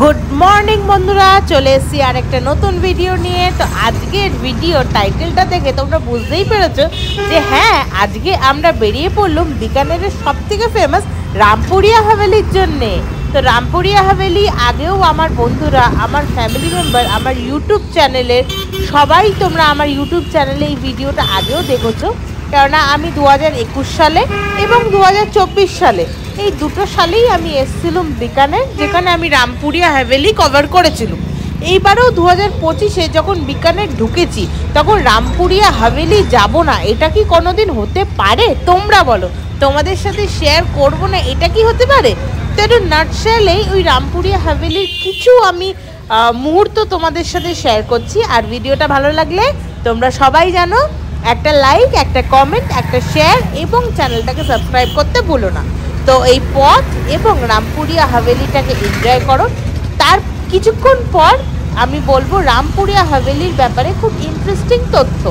Good morning बंधुरा चले एसेছি আরেকটা নতুন ভিডিও নিয়ে। তো আজকের ভিডিও টাইটেলটা দেখে তোমরা বুঝতেই পেরেছো যে হ্যাঁ আজকে আমরা বেরিয়ে পড়লাম বিকানেরের সবথেকে ফেমাস রামপুরিয়া হাভেলির জন্য। তো রামপুরিয়া হাভেলি আগেও আমার বন্ধুরা, আমার ফ্যামিলি মেম্বার, আমার ইউটিউব চ্যানেলের সবাই তোমরা আমার ইউটিউব চ্যানেলে এই ভিডিওটা আগেও দেখেছো, কেননা আমি 2021 সালে এবং 2024 সালে এই দুটো সালেই আমি এসেছিলাম বিকানের, যেখানে আমি রামপুরিয়া হাভেলি কভার করেছিলাম। এইবারও 2025-এ যখন বিকানের ঢুকেছি তখন রামপুরিয়া হাভেলি যাব না, এটা কি কোনোদিন হতে পারে? তোমরা বলো, তোমাদের সাথে শেয়ার করব না, এটা কি হতে পারে? তো একটু নাটশেলে ওই রামপুরিয়া হাভেলির কিছু আমি মুহূর্ত তোমাদের সাথে শেয়ার করছি। আর ভিডিওটা ভালো লাগলে তোমরা সবাই জানো একটা লাইক, একটা কমেন্ট, একটা শেয়ার এবং চ্যানেলটাকে সাবস্ক্রাইব করতে ভুলো না। তো এই পথ এবং রামপুরিয়া হাভেলিটাকে এনজয় করো। তার কিছুক্ষণ পর আমি বলবো রামপুরিয়া হাভেলির ব্যাপারে খুব ইন্টারেস্টিং তথ্য।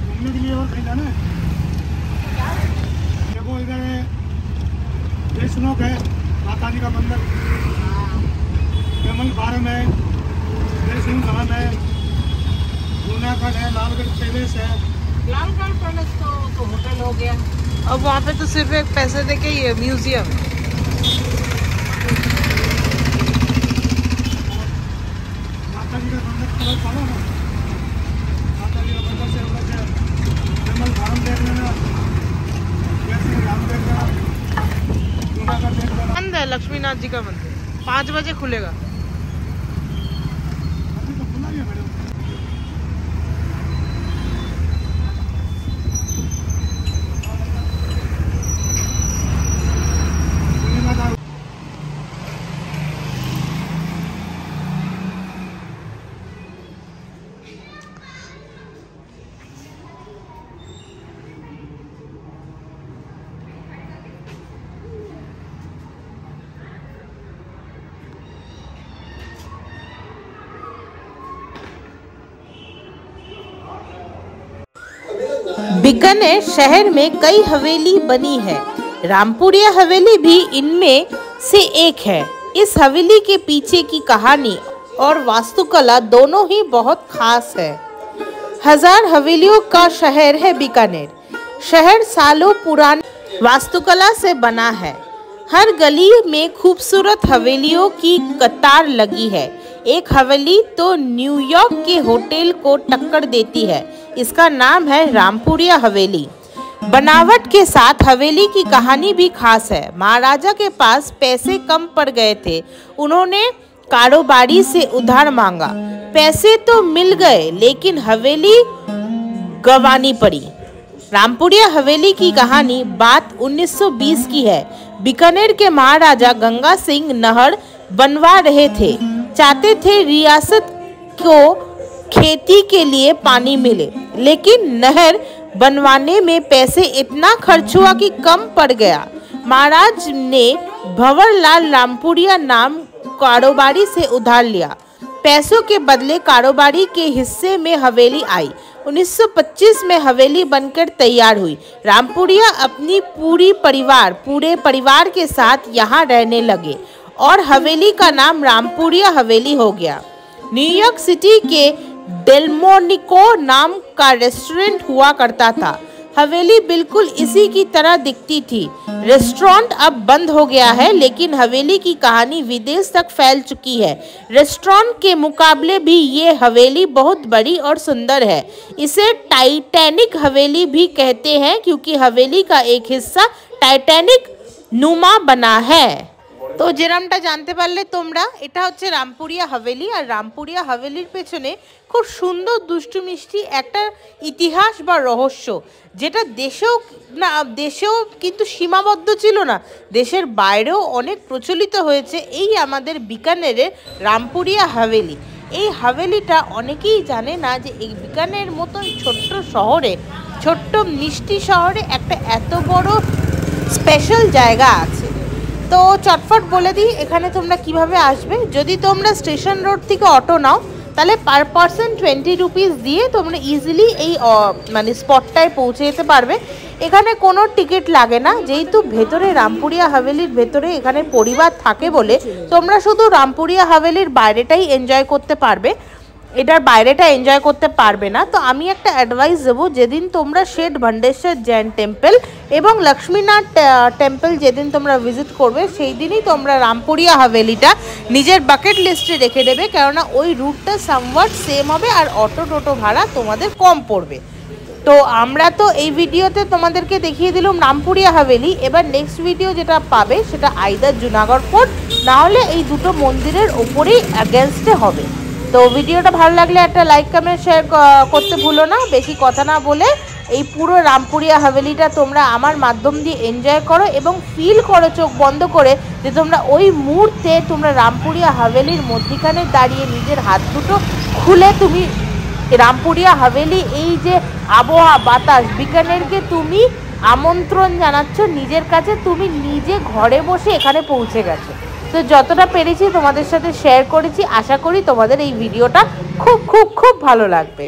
घूमने के लिए और कहीं जाना है? देखो इधर देशनोक है, माता जी का मंदिर, कमल फार्म है, देशनोक धाम है, जूनागढ़ है, लालगढ़ पैलेस है। लालगढ़ पैलेस तो होटल हो गया, अब वहाँ पे तो सिर्फ एक पैसे देके ये म्यूजियम है। माता जी का मंदिर कमल पड़ा ना, माता जी का मंदिर से हम लोग कमल फार्म देख लेना, जैसे राम देख लेना, जूनागढ़ देख लेना। बंद है लक्ष्मीनाथ जी का मंदिर, 5 बजे खुलेगा। अभी तो खुला ही है मैडम। बीकानेर शहर में कई हवेली बनी है, रामपुरिया हवेली भी इनमें से एक है। इस हवेली के पीछे की कहानी और वास्तुकला दोनों ही बहुत खास है। 1000 हवेलियों का शहर है बीकानेर। शहर सालों पुरानी वास्तुकला से बना है। हर गली में खूबसूरत हवेलियों की कतार लगी है। एक हवेली तो न्यूयॉर्क के होटल को टक्कर देती है। इसका नाम है रामपुरिया हवेली। बनावट के साथ हवेली की कहानी भी खास है। महाराजा के पास पैसे कम पड़ गए थे, उन्होंने कारोबारी से उधार मांगा। पैसे तो मिल गए लेकिन हवेली गंवानी पड़ी। रामपुरिया हवेली की कहानी बात 1920 की है। बीकानेर के महाराजा गंगा सिंह नहर बनवा रहे थे, चाहते थे रियासत को खेती के लिए पानी मिले, लेकिन नहर बनवाने में पैसे इतना खर्च हुआ कि कम पड़ गया। महाराज ने भंवरलाल रामपुरिया नाम कारोबारी से उधार लिया। पैसों के बदले कारोबारी के हिस्से में हवेली आई। 1925 में हवेली बनकर तैयार हुई। रामपुरिया अपनी पूरे परिवार के साथ यहाँ रहने लगे और हवेली का नाम रामपुरिया हवेली हो गया। न्यूयॉर्क सिटी के डेल्मोनिको नाम का रेस्टोरेंट हुआ करता था। हवेली बिल्कुल इसी की तरह दिखती थी। रेस्टोरेंट अब बंद हो गया है, लेकिन हवेली की कहानी विदेश तक फैल चुकी है। रेस्टोरेंट के मुकाबले भी ये हवेली बहुत बड़ी और सुंदर है। इसे टाइटैनिक हवेली भी कहते हैं, क्योंकि हवेली का एक हिस्सा टाइटैनिक नुमा बना है। तो যেরকমটা জানতে পারলে তোমরা, এটা হচ্ছে রামপুরিয়া হাভেলি। আর রামপুরিয়া হাভেলির পেছনে খুব সুন্দর দুষ্টু মিষ্টি একটা ইতিহাস বা রহস্য, যেটা দেশেও কিন্তু সীমাবদ্ধ ছিল না, দেশের বাইরেও অনেক প্রচলিত হয়েছে এই আমাদের বিকানেরের রামপুরিয়া হাভেলি। এই হাভেলিটা অনেকেই জানে না যে এই বিকানের মতন ছোট্ট শহরে ছোট্ট মিষ্টি শহরে একটা এত বড় স্পেশাল জায়গা আছে। তো চটফট বলে দিই এখানে তোমরা কিভাবে আসবে। যদি তোমরা স্টেশন রোড থেকে অটো নাও তাহলে পার পারসন 20 রুপিস দিয়ে তোমরা ইজিলি এই মানে স্পটটায় পৌঁছে যেতে পারবে। এখানে কোনো টিকিট লাগে না, যেহেতু ভেতরে রামপুরিয়া হাভেলির ভেতরে এখানে পরিবার থাকে বলে তোমরা শুধু রামপুরিয়া হাভেলির বাইরেটাই এনজয় করতে পারবে, এটার বাইরেটা এনজয় করতে পারবে না। তো আমি একটা অ্যাডভাইস দেবো, যেদিন তোমরা শেঠ ভণ্ডেশ্বর জৈন টেম্পল এবং লক্ষ্মীনাথ টেম্পল যেদিন তোমরা ভিজিট করবে সেই দিনই তোমরা রামপুরিয়া হাভেলিটা নিজের বাকেট লিস্টে রেখে দেবে, কেননা ওই রুটটা সামওয়াট সেম হবে আর অটো টোটো ভাড়া তোমাদের কম পড়বে। তো আমরা তো এই ভিডিওতে তোমাদেরকে দেখিয়ে দিলাম রামপুরিয়া হাভেলি। এবার নেক্সট ভিডিও যেটা পাবে সেটা আইদার জুনাগড় ফোর্ট না হলে এই দুটো মন্দিরের ওপরেই অ্যাগেনস্টে হবে। তো ভিডিওটা ভালো লাগলে একটা লাইক কমেন্ট শেয়ার করতে ভুলো না। বেশি কথা না বলে এই পুরো রামপুরিয়া হাভেলিটা তোমরা আমার মাধ্যম দিয়ে এনজয় করো এবং ফিল করো চোখ বন্ধ করে যে তোমরা ওই মুহূর্তে তোমরা রামপুরিয়া হাভেলির মধ্যিখানে দাঁড়িয়ে নিজের হাত দুটো খুলে তুমি রামপুরিয়া হাভেলি এই যে আবহাওয়া বাতাস বিকানেরকে তুমি আমন্ত্রণ জানাচ্ছ নিজের কাছে, তুমি নিজে ঘরে বসে এখানে পৌঁছে গেছো। তো যতটা পেরেছি তোমাদের সাথে শেয়ার করেছি, আশা করি তোমাদের এই ভিডিওটা খুব খুব খুব ভালো লাগবে।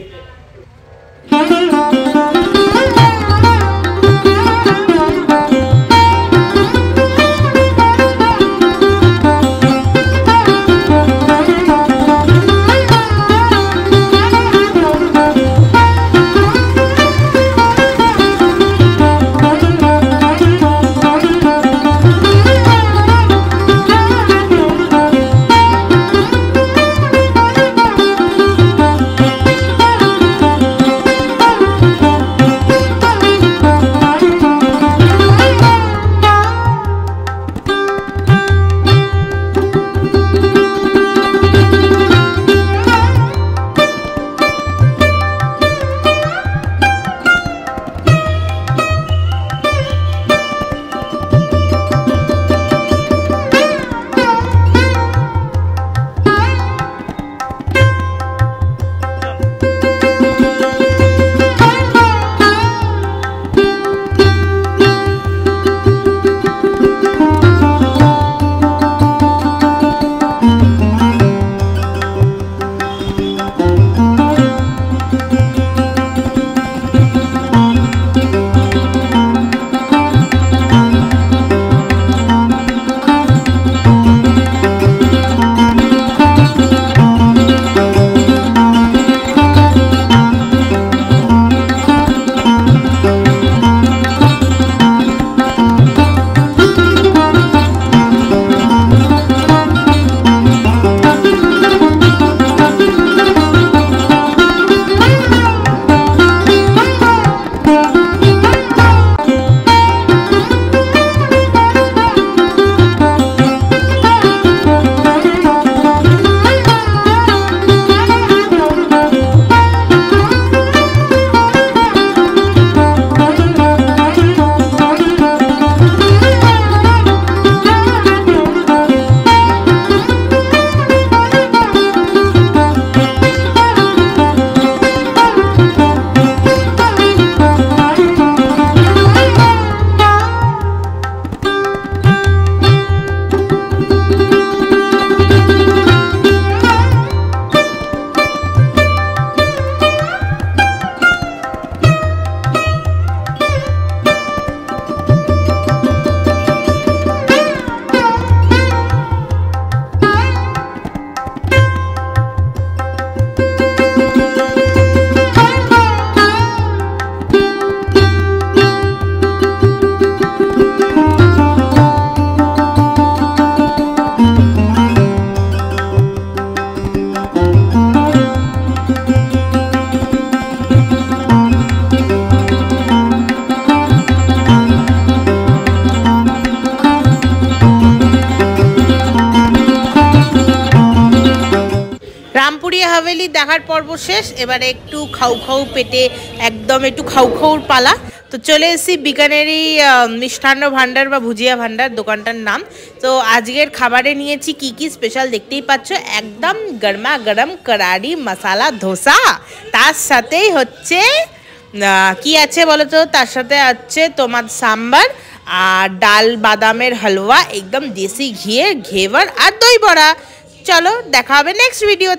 রামপুরিয়া হাভেলি দেখার পর্ব শেষ। এবারে একটু খাউ খাউ পেটে একদম একটু খাউ খাউর পালা। তো চলে এসেছি বিকানেরি মিষ্টান্ন ভান্ডার বা ভুজিয়া ভান্ডার দোকানটার নাম। তো আজকের খাবারে নিয়েছি কি কি স্পেশাল দেখতেই পাচ্ছ, একদম গরমা গরম কড়ারি মশালা ধোসা, তার সাথেই হচ্ছে কি আছে বলো তো, তার সাথে আছে তোমার সাম্বার আর ডাল বাদামের হালুয়া, একদম দেশি ঘিয়ের ঘেভার আর দই বড়া। চলো দেখা হবে নেক্সট ভিডিও।